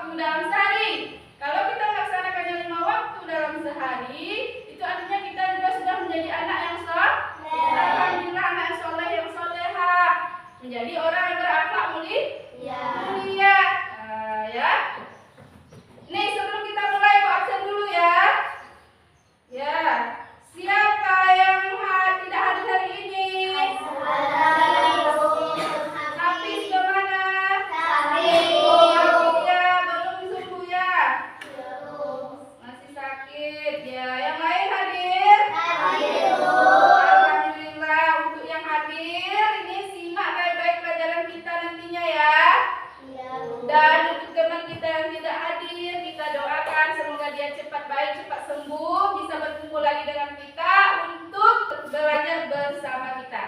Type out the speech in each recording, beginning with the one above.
waktu dalam sehari. Kalau kita melaksanakannya 5 waktu dalam sehari, itu artinya kita juga sudah menjadi anak yang soleh. Alhamdulillah, anak yang soleh, yang soleha, menjadi orang yang berakhlak mulia. Ya. Nih, sebelum kita mulai, Bu absen dulu ya. Ya. Siapa yang tidak hadir hari ini? Hafiz kemana? Ya, belum sembuh ya? Masih sakit ya. Yang lain hadir? Alhamdulillah. Untuk yang hadir, ini simak baik-baik pelajaran kita nantinya ya. Dan untuk teman kita yang tidak hadir, kita doakan semoga dia cepat baik, cepat sembuh, bisa berkumpul lagi dengan kita untuk belajar bersama kita.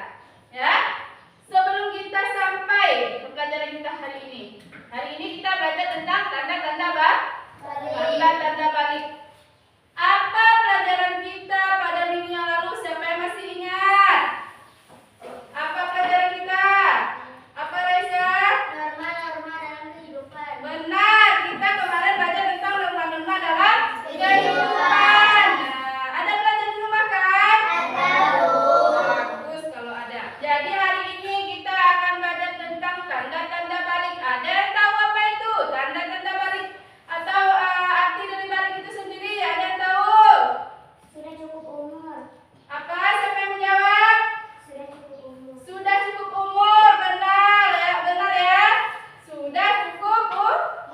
Ya. Sebelum kita sampai ke pelajaran kita hari ini. Hari ini kita belajar tentang tanda-tanda balik. Apa pelajaran kita pada minggu yang lalu? Siapa yang masih ingat? Apa pelajaran kita? Apa Raisa? Norma dalam kehidupan. Benar, kita kemarin belajar tentang norma-norma dalam kehidupan. Nah, ada belajar di rumah kan? Bagus kalau ada. Jadi hari ini kita akan belajar tentang tanda-tanda balik. Ada yang tahu apa itu tanda-tanda balik? Atau arti dari balik itu sendiri? Ada yang tahu? Sudah cukup umur. Apa? Siapa yang menjawab? Sudah cukup umur. Sudah cukup umur, benar ya, benar ya. Sudah cukup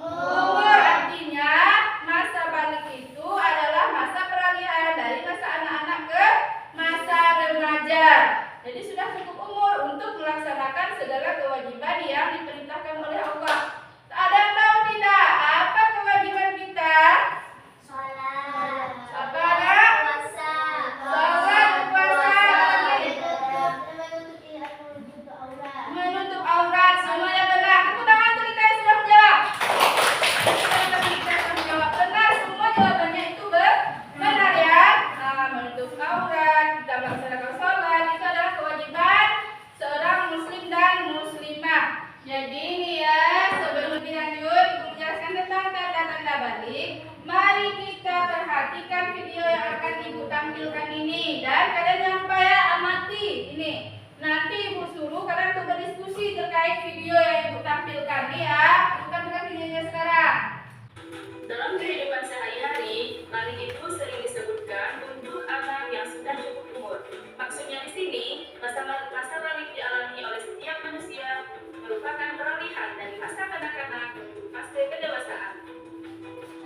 umur, artinya masa balik itu adalah masa peralihan dari masa anak-anak ke masa remaja. Jadi sudah cukup umur untuk melaksanakan segala kewajiban yang diperintahkan oleh Allah. Ada yang tahu tidak apa kewajiban kita? Sholat. Apa nak? Puasa. Sholat, puasa, Menutup aurat. menutup aurat, semuanya benar. Tepuk tangan untuk kita yang sudah menjawab. Kita sudah menjawab benar, semua jawabannya itu benar ya. Menutup aurat, kita melaksanakan sholat, itu adalah kewajiban seorang muslim dan muslimah. Jadi ini ya, sebelum lebih lanjut menjelaskan tentang tanda-tanda balik, mari kita perhatikan video yang akan Ibu tampilkan ini. Dan kalian jangan lupa ya, amati ini. Nanti Ibu suruh kalian untuk berdiskusi terkait video yang Ibu tampilkan nih ya. Bukan videonya sekarang. Dalam kehidupan sehari-hari, balik itu sering disebutkan untuk anak yang sudah cukup umur. Maksudnya di sini, masa balik dialami oleh setiap manusia merupakan peralihan dari masa kanak-kanak menuju fase kedewasaan.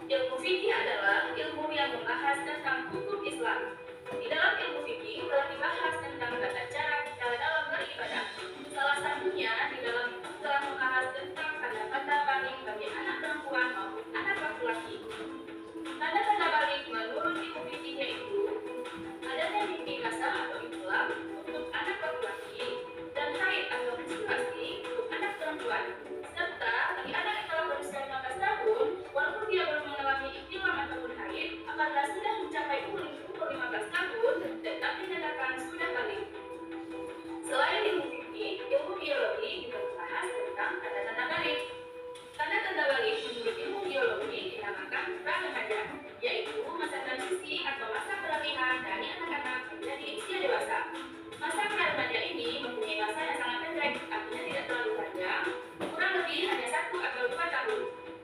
Ilmu fikih adalah ilmu yang membahas tentang hukum Islam. Di dalam ilmu fikih telah dibahas tentang tata cara kita dalam beribadah. Salah satunya di dalam itu telah membahas tentang tanda-tanda balik bagi anak perempuan maupun anak laki-laki. Tanda-tanda balik menurut ilmu fikih yaitu adanya mimpi kasar atau ihtilam untuk anak laki-laki dan haid atau menstruasi untuk anak perempuan. Serta bagi anak yang telah berusia 15 tahun, walaupun dia belum mengalami ihtilam ataupun haid, apabila sudah mencapai umur 15 tahun, tetap dinyatakan sudah balik. Selain ilmu fikih, ilmu biologi juga membahas tentang tanda-tanda balik. Tanda-tanda balik menurut ilmu biologi dinamakan pra-remaja, yaitu masa transisi atau masa peralihan dari anak-anak menjadi usia dewasa. Masa pra-remaja ini mempunyai masa yang sangat pendek, artinya tidak terlalu panjang, kurang lebih hanya 1 atau 2 tahun.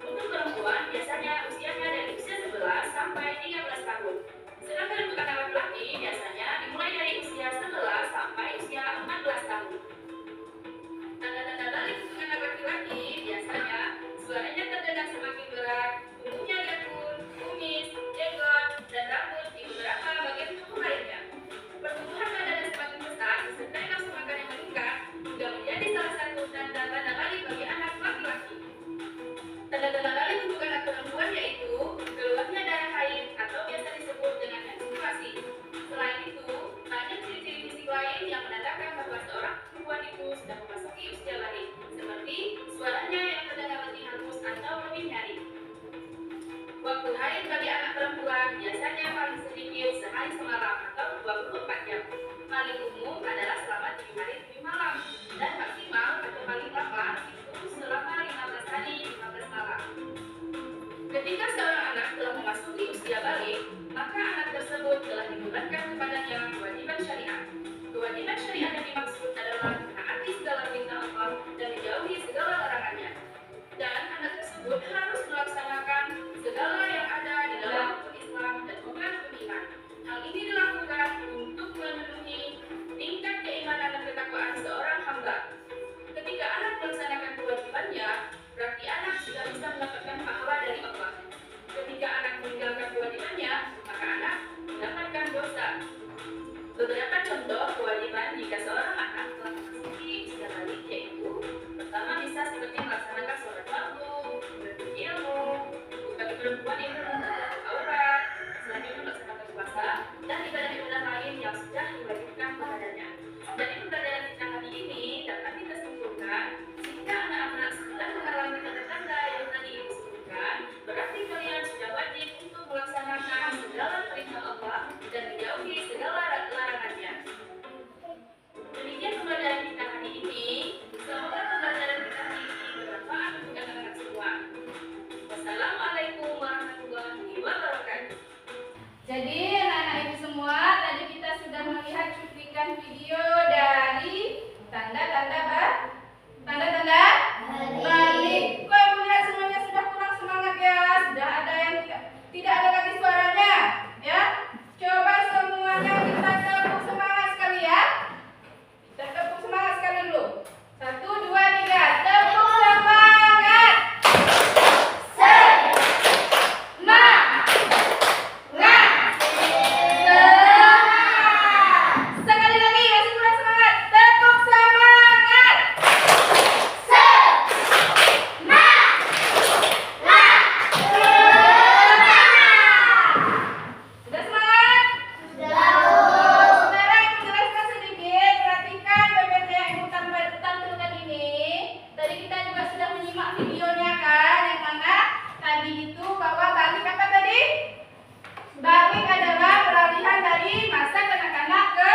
Untuk perempuan biasanya usianya dari usia 11 sampai 13 tahun. Sedangkan untuk anak laki-laki biasanya dimulai dari usia 11 sampai usia 14 tahun. Tanda-tanda balik untuk anak laki-laki biasanya suaranya terdengar semakin berat, tubuhnya lekun, kumis, jenggot, dan rambut di beberapa bagian tubuh lainnya. Pertumbuhan badannya semakin besar serta nafsu makan yang meningkat juga menjadi salah satu tanda-tanda balik bagi anak laki-laki. Tanda-tanda balik untuk anak perempuan yaitu keluarnya darah haid atau biasa disebut dengan menstruasi. Selain itu, banyak ciri-ciri fisik lain yang menandakan bahwa seorang perempuan itu sudah memasuki usia balik, seperti suaranya yang terdengar lebih halus atau lebih nyaring. Waktu haid bagi anak perempuan biasanya paling sedikit sehari semalam atau 24 jam. Paling umum adalah selama 7 hari 7 malam dan maksimal atau paling lama itu selama 15 hari 15 malam. Jadi anak-anak ibu semua, tadi kita sudah melihat cuplikan video dari tanda-tanda balik. Kok ibu lihat semuanya sudah kurang semangat ya? Sudah ada yang tidak ada lagi suaranya, ya? Coba semuanya kita tepuk semangat sekali ya. Kita tepuk semangat sekali dulu. 1, 2, 3, tepuk semangat. Sekali lagi, masih kurang semangat. Tepuk semangat. Sudah semangat? Sekarang ibu jelaskan sedikit. Perhatikan PPT yang ibu tampilkan ini. Tadi kita juga sudah menyimak videonya kan, yang mana tadi itu bahwa balik apa tadi? Balik adalah peralihan dari masa kanak-kanak ke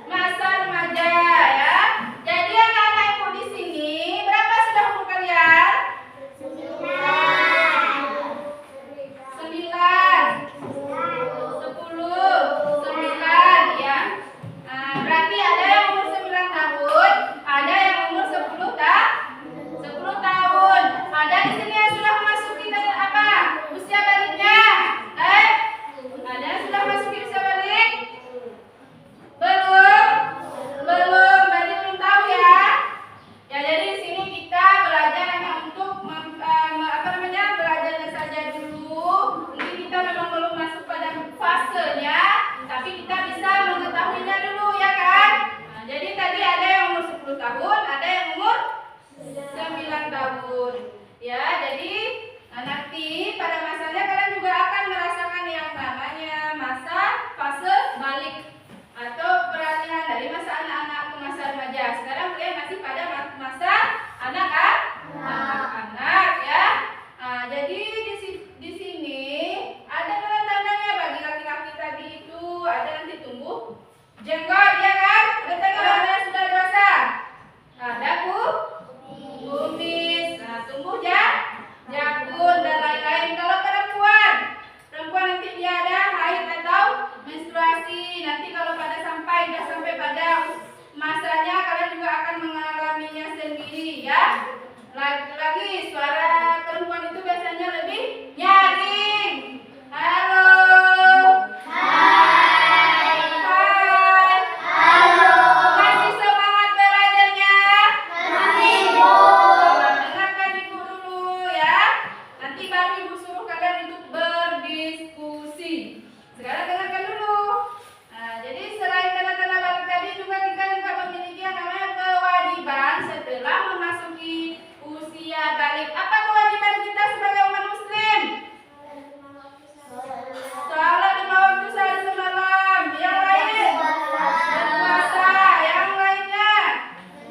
masa remaja ya. Jadi anak-anak ibu di sini berapa sudah umur kalian? 9, 10, 9 ya. Nah, berarti ada yang umur 9 tahun, ada yang umur 10 tahun. Ada di sini yang sudah memasuki apa? Usia baliknya. Ada yang sudah masuki usia balik? Belum, berarti belum tahu ya. Ya jadi di sini kita belajar hanya untuk belajarnya saja dulu. Mungkin kita memang belum masuk pada fasenya, tapi kita bisa mengetahuinya dulu ya kan. Nah, jadi tadi ada yang umur 10 tahun, ada yang umur 9 tahun. Ya, jadi nanti pada masanya kalian juga akan merasakan yang namanya masa fase balik atau peralihan dari masa anak-anak ke masa remaja. Sekarang kalian masih pada masa anak-anak ya. Nah, jadi di sini ada tanda-tandanya bagi laki-laki tadi itu ada nanti tumbuh jenggot ya kan? Ada tanda sudah dewasa. Ada kumis. Nah, tumbuh jakun dan lain-lain. Kalau perempuan nanti dia ada haid atau menstruasi. Nanti kalau sudah sampai pada masanya kalian juga akan mengalaminya sendiri ya. Lagi-lagi suara perempuan itu biasanya lebih nyaring. Halo. Hai. Halo. Masih semangat belajarnya? Masih, Bu. Dengarkan Ibu dulu ya. Nanti baru Ibu suruh kalian untuk berdiskusi. Sekarang dengarkan dulu. Nah, jadi selain tanda-tanda balik tadi juga kita memiliki yang namanya kewajiban setelah memasuki usia balik. Apa kewajiban kita sebagai umat muslim? Salat 5 waktu sehari semalam. Yang lain? Berpuasa. Yang lainnya?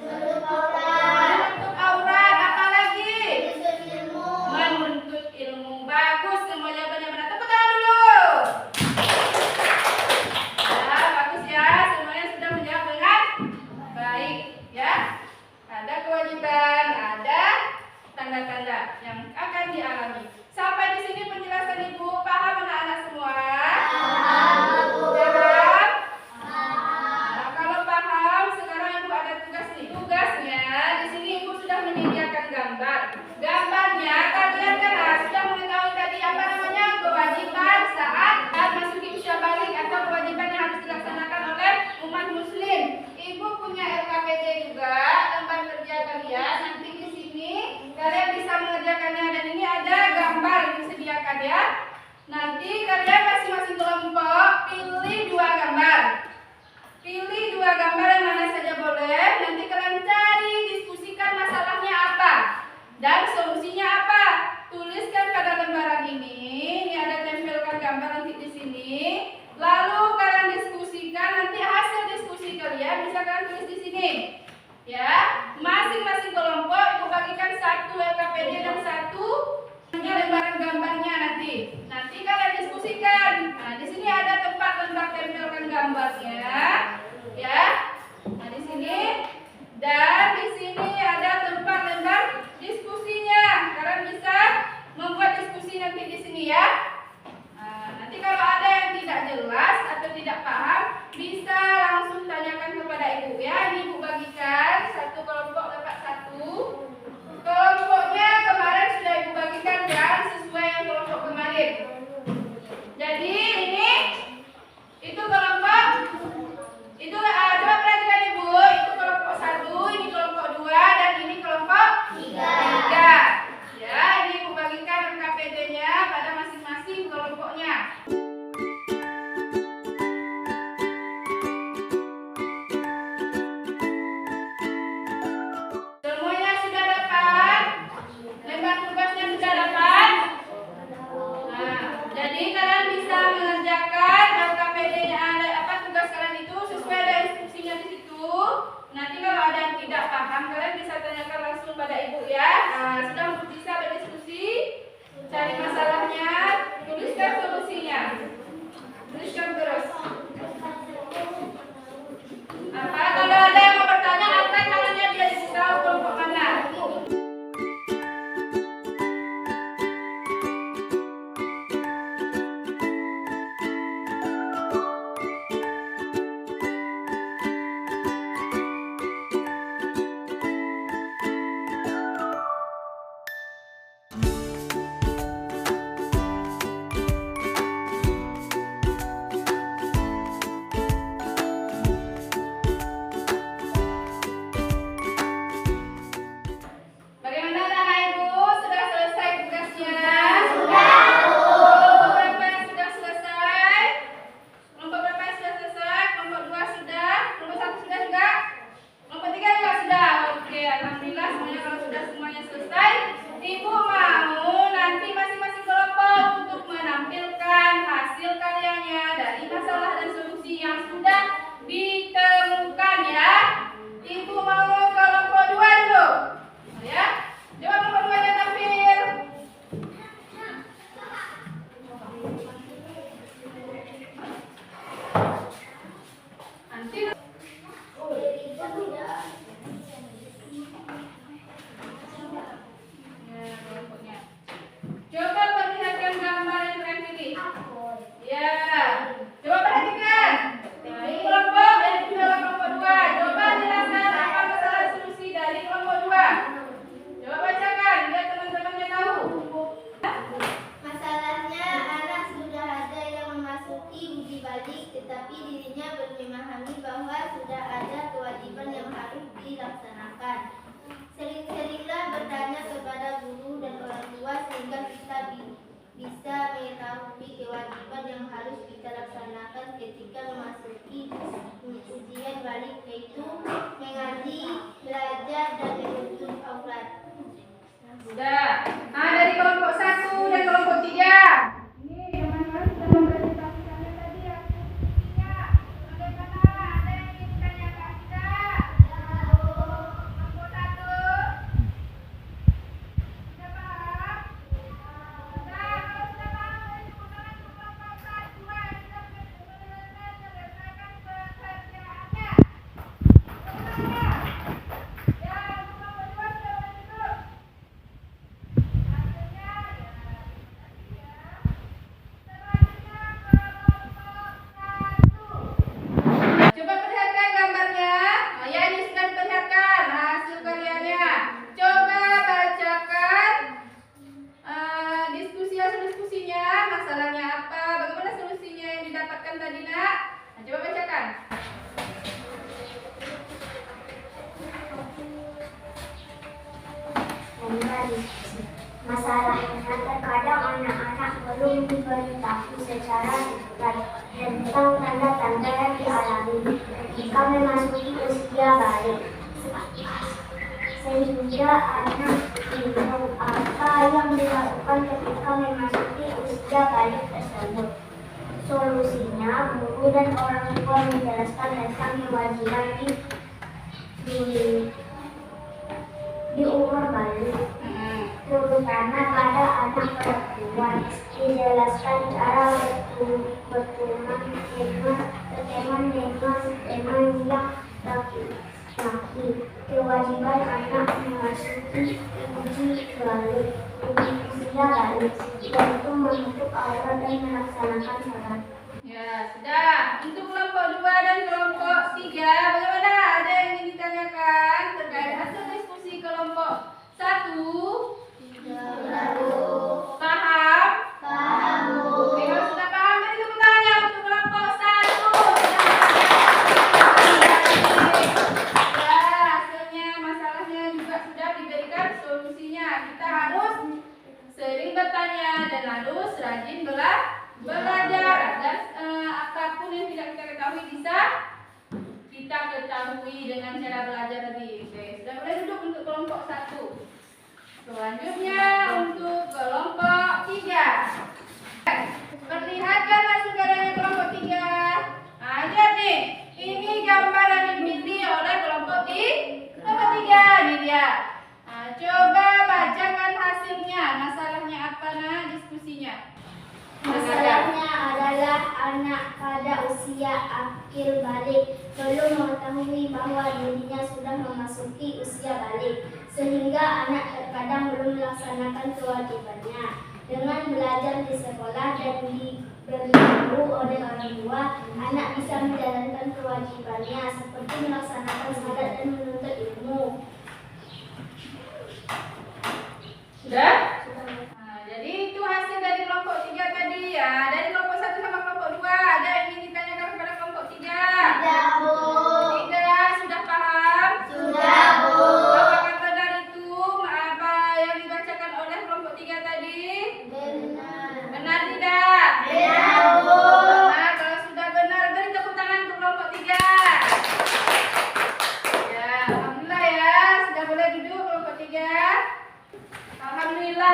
Menutup aurat. Apa lagi? Menuntut ilmu. Bagus, semua jawabannya benar. Tepuk tangan dulu. Ya, bagus ya. Semuanya sudah menjawab dengan baik ya. Ada kewajiban, ada tanda-tanda yang akan dialami. Sampai di sini penjelasan Ibu paham anak-anak semua? Paham? Nah, kalau paham, sekarang Ibu ada tugas nih. Tugasnya di sini Ibu sudah menyediakan gambar. Gambarnya kalian kan sudah mengetahui tadi apa namanya kewajiban saat masuki usia balik atau kewajiban yang harus dilaksanakan oleh umat muslim. Ibu punya LKPD juga, tempat kerja kalian. Nanti di sini kalian bisa mengerjakannya dan ini ada gambar yang disediakan ya. Nanti kalian masing-masing kelompok pilih 2 gambar. Pilih 2 gambar yang mana saja boleh. Nanti kalian cari, diskusikan masalahnya apa dan solusinya apa. Tuliskan pada lembaran ini. Ini ada tempelkan gambar nanti di sini. Lalu kalian diskusikan. Nanti hasil diskusi kalian bisa kalian tulis di sini. Ya, masing-masing kelompok Ibu bagikan 1 LKPD dan 1 di lembaran gambarnya nanti. Nanti kalian diskusikan. Nah, di sini ada tempat tempelkan gambarnya. Ya. Nah, di sini dan di sini ada tempat lembar diskusinya. Kalian bisa membuat diskusi nanti di sini ya. Nah, mengetahui kewajiban yang harus kita laksanakan ketika memasuki ujian balik, yaitu mengaji, belajar, dan menuntut aurat. Sudah. Nah, dari kelompok 1 dan kelompok 3. Ini teman-teman sudah mempresentasikannya tadi aktivitasnya. Bagaimana? Ada yang ingin ditanyakan tidak? Kelompok 1. Sudah paham? Nah, kalau sudah paham, boleh tepuk tangan untuk kelompok 1 yang sudah menyelesaikan pekerjaannya. Semuanya. Ya, untuk kelompok 2 sudah boleh duduk. Hasilnya ya, tadi ya. Selanjutnya kelompok 1. Coba perhatikan gambarnya. Nah, ya ini sudah diperlihatkan hasil karyanya. Coba bacakan diskusinya, masalahnya apa, bagaimana solusinya yang didapatkan tadi nak. Nah, coba bacakan. Masalahnya terkadang anak-anak belum diberitahu secara baik tentang tanda-tanda yang dialami ketika memasuki usia balik, sehingga anak bingung apa yang dilakukan ketika memasuki usia balik tersebut. Solusinya, guru dan orang tua menjelaskan tentang kewajiban di umur balik, terutama pada anak perempuan. Dijelaskan cara berteman yang laki-laki, kewajiban anak memasuki usia balik, yaitu menutup aurat dan melaksanakan sholat. Ya, sudah. Untuk kelompok 2 dan kelompok 3, bagaimana? Ada yang ingin ditanyakan terkait hasil diskusi kelompok 1? Paham? Paham, Bu. Oke, kalau sudah paham, beri tepuk tangannya untuk kelompok 1. Ya, hasilnya, masalahnya juga sudah diberikan solusinya. Kita harus sering bertanya dan harus rajin belajar agar apapun yang tidak kita ketahui bisa kita ketahui dengan cara belajar tadi. Oke, sudah boleh duduk untuk kelompok 1. Selanjutnya untuk kelompok 3. Perlihatkan hasil karyanya kelompok 3. Nah, lihat nih. Ini gambar yang dipilih oleh kelompok 3. Ini dia. Nah, coba bacakan hasilnya. Masalahnya apa nah diskusinya? Masalahnya adalah anak pada usia akil balik belum mengetahui bahwa dirinya sudah memasuki usia balik, sehingga anak terkadang belum melaksanakan kewajibannya. Dengan belajar di sekolah dan diberi guru oleh orang tua, anak bisa menjalankan kewajibannya seperti melaksanakan salat dan menuntut ilmu. Sudah? Nah, jadi itu hasil dari kelompok 3 tadi ya. Dari kelompok 1 sama kelompok 2, ada yang ingin ditanyakan kepada kelompok 3? Tidak, Bu. 3 sudah paham? Sudah, Bu. Apa kata dari itu? Apa yang dibacakan oleh kelompok 3 tadi? Benar. Benar tidak? Benar, Bu. Nah, kalau sudah benar, beri tepuk tangan untuk kelompok 3. Ya, alhamdulillah ya, sudah boleh duduk kelompok 3. Alhamdulillah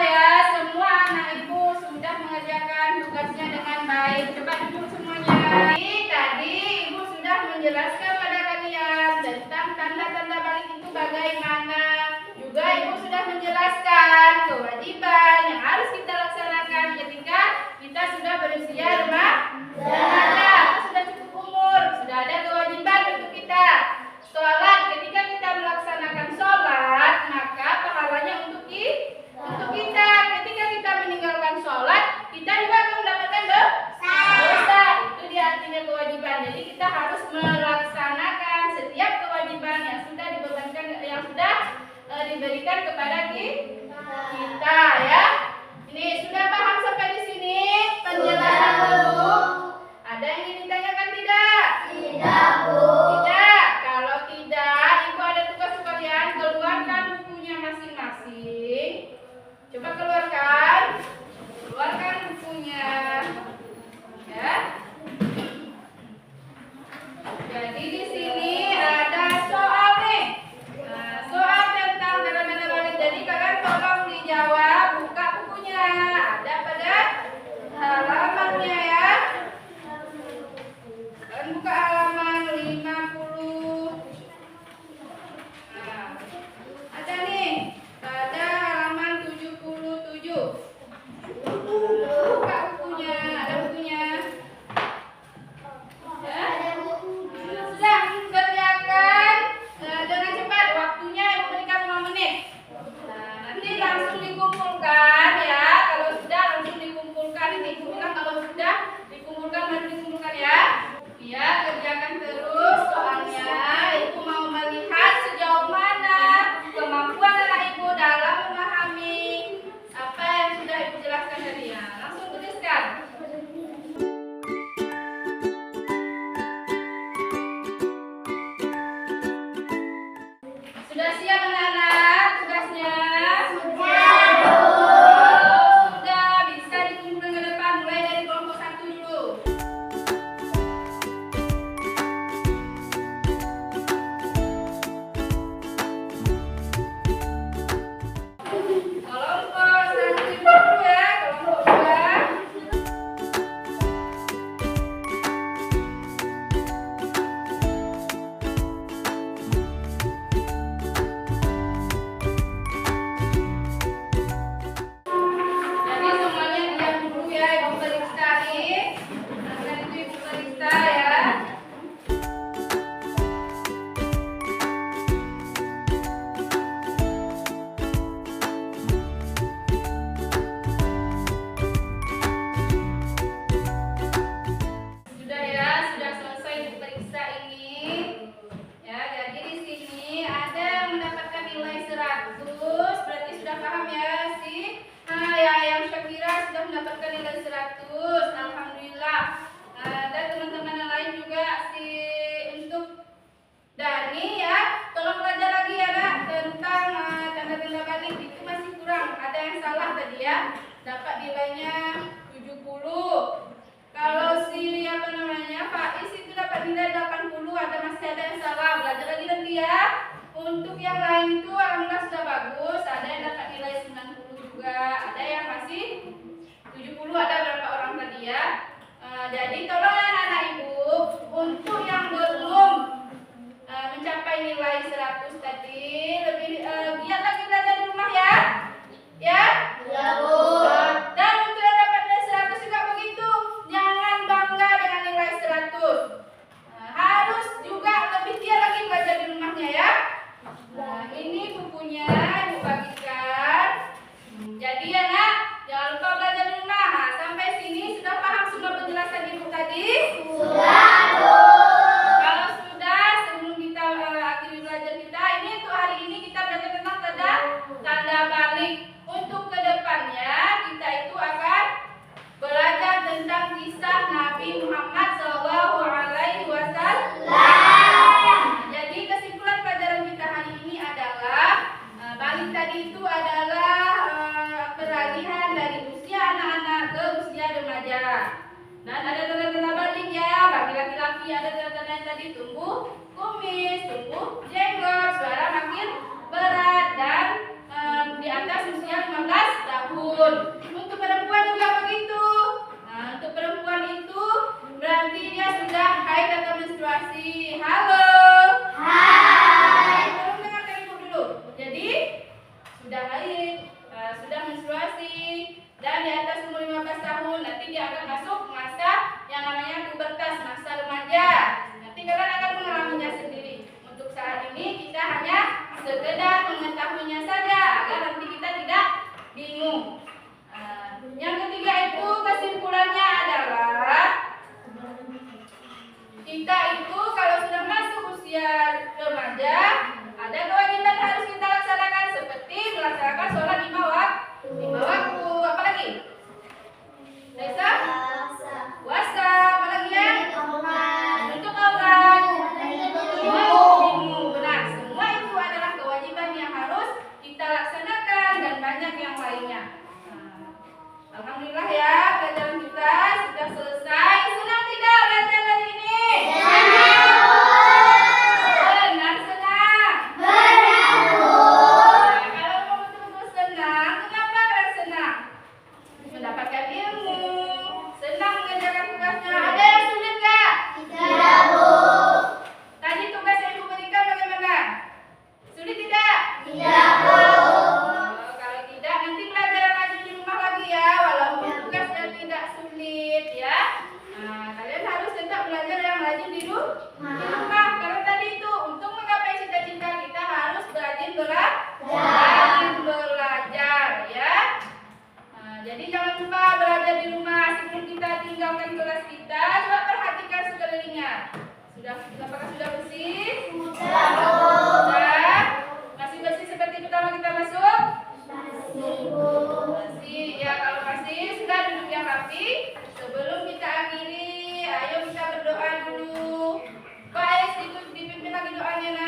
Buka bukunya, ada bukunya. Ya. Sudah, kerjakan dengan cepat. Waktunya Ibu berikan 5 menit. Nah, nanti langsung dikumpulkan ya. Kalau sudah langsung dikumpulkan. Ini Ibu bilang kalau sudah dikumpulkan baru dikumpulkan ya. Ya, kerjakan terus soalnya. Ibu mau melihat sejauh mana kemampuan anak Ibu dalam memahami apa yang sudah Ibu jelaskan tadi ya. Langsung tuliskan. Sudah siap anak-anak tugasnya? Kalau sudah bisa dikumpulkan ke depan mulai dari kelompok 1 dulu. Kelompok 1 dulu ya, kelompok 2. Jadi semuanya diam dulu ya, Ibu periksa nih. Nah, itu Ibu periksa ya. Sudah ya, sudah selesai Ibu periksa ini. Ya, jadi di sini ada yang mendapatkan nilai 100, berarti sudah paham ya sih? Nah, ya, yang Syakira sudah mendapatkan nilai 100, alhamdulillah. Dan teman-teman yang lain juga si untuk Dani ya, tolong belajar lagi ya nak tentang tanda-tanda balik itu masih kurang, ada yang salah tadi ya. Dapat nilainya 70. Kalau si apa namanya Faiz itu dapat nilai 80, masih ada yang salah, belajar lagi nanti ya. Untuk yang lain itu alhamdulillah sudah bagus, ada yang dapat nilai 90 juga, ada yang masih 70, ada berapa orang tadi ya. Jadi tolong anak-anak Ibu untuk yang belum mencapai nilai 100 tadi lebih giat lagi belajar di rumah ya. Ya? Ya, Bu. Dan untuk yang dapat nilai 100 juga begitu. Jangan bangga dengan nilai 100. Harus juga lebih giat lagi belajar di rumahnya ya. Nah, ini bukunya Ibu bagikan. Jadi ya nak, jangan lupa belajar di rumah. Nah, sampai sini sudah paham semua penjelasan Ibu tadi? Sudah, Bu. Kalau sudah, sebelum kita akhiri belajar kita, ini untuk hari ini kita belajar tentang tanda balik. Untuk kedepannya kita itu akan belajar tentang kisah Nabi Muhammad SAW. Jadi kesimpulan pelajaran kita hari ini adalah balik tadi itu adalah peralihan dari usia anak-anak ke usia remaja. Dan ada tanda-tanda balik ya, bagi laki-laki ada tanda-tanda yang tadi tumbuh kumis, tumbuh jenggot, suara makin berat dan di atas usia 15 tahun. Untuk perempuan juga begitu. Nah, untuk perempuan itu berarti dia sudah haid atau menstruasi. Halo. Hai. Tolong dengarkan Ibu dulu. Jadi sudah haid, sudah menstruasi dan di atas umur 15 tahun nanti dia akan masuk masa yang namanya pubertas, masa remaja. Nanti kalian akan mengalaminya sendiri. Untuk saat ini kita hanya sekedar mengetahuinya saja agar nanti kita tidak bingung. Yang ketiga itu kesimpulannya adalah kita itu kalau sudah masuk usia remaja ada kewajiban harus kita laksanakan seperti melaksanakan sholat 5 waktu. Apa lagi? Nesa? Puasa. Apa lagi ya? Untuk aurat. Benar. Semua itu adalah kewajiban yang harus kita laksanakan dan banyak yang lainnya. Alhamdulillah ya, pelajaran kita sudah selesai. Senang tidak belajar hari ini? Benar senang. Nah, kalau mau betul-betul senang, kenapa kalian senang? Mendapatkan ilmu, senang mengerjakan tugasnya. Ada yang sulit nggak? Tidak, Bu. Tadi tugas yang Ibu berikan bagaimana? Sulit tidak? Tidak, Bu. Kalau tidak, nanti belajar lagi di rumah Jadi jangan lupa belajar di rumah sebelum kita tinggalkan kelas kita. Coba perhatikan sekelilingnya. Apakah sudah bersih? Sudah. Masih bersih seperti pertama kita masuk? Bersih. Ya kalau masih sudah duduk yang rapi. Sebelum kita akhiri, ayo kita berdoa dulu. Pak Ais dipimpin lagi doanya.